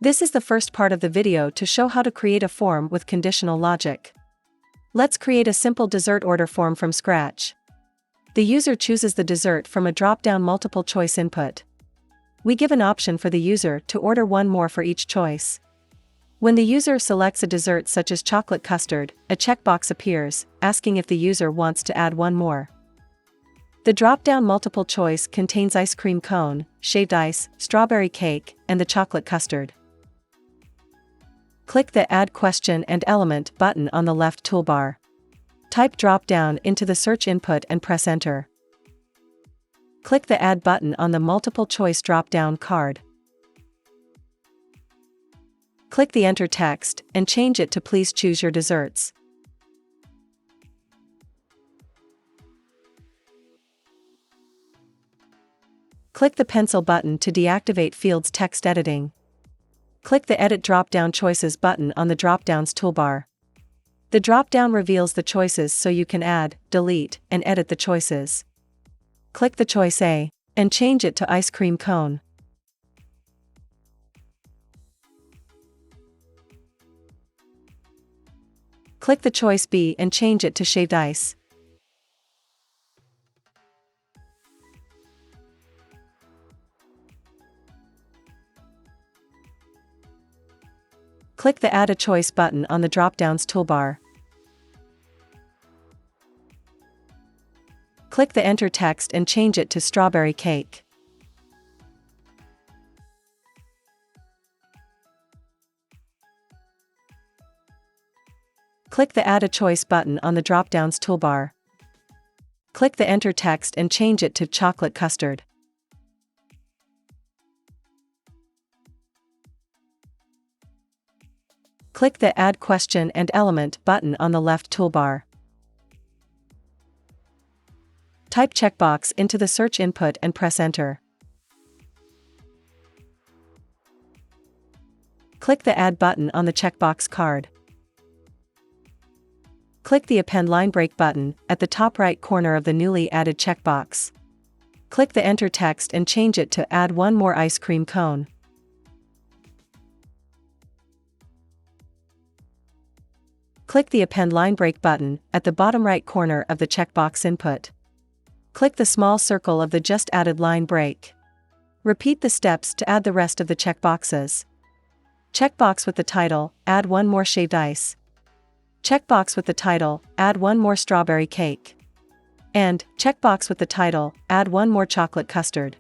This is the first part of the video to show how to create a form with conditional logic. Let's create a simple dessert order form from scratch. The user chooses the dessert from a drop-down multiple choice input. We give an option for the user to order one more for each choice. When the user selects a dessert such as chocolate custard, a checkbox appears, asking if the user wants to add one more. The drop-down multiple choice contains ice cream cone, shaved ice, strawberry cake, and the chocolate custard. Click the Add Question and Element button on the left toolbar. Type drop-down into the search input and press Enter. Click the Add button on the multiple choice drop-down card. Click the Enter text and change it to Please choose your desserts. Click the pencil button to deactivate Field's text editing. Click the Edit drop-down choices button on the drop-downs toolbar. The drop-down reveals the choices so you can add, delete, and edit the choices. Click the choice A, and change it to ice cream cone. Click the choice B and change it to shaved ice. Click the Add a Choice button on the drop-downs toolbar. Click the Enter text and change it to strawberry cake. Click the Add a Choice button on the drop-downs toolbar. Click the Enter text and change it to chocolate custard. Click the Add Question and Element button on the left toolbar. Type checkbox into the search input and press Enter. Click the Add button on the checkbox card. Click the Append Line Break button at the top right corner of the newly added checkbox. Click the Enter text and change it to Add one more ice cream cone. Click the Append Line Break button at the bottom right corner of the checkbox input. Click the small circle of the just added line break. Repeat the steps to add the rest of the checkboxes. Checkbox with the title, Add one more shaved ice. Checkbox with the title, Add one more strawberry cake. And checkbox with the title, Add one more chocolate custard.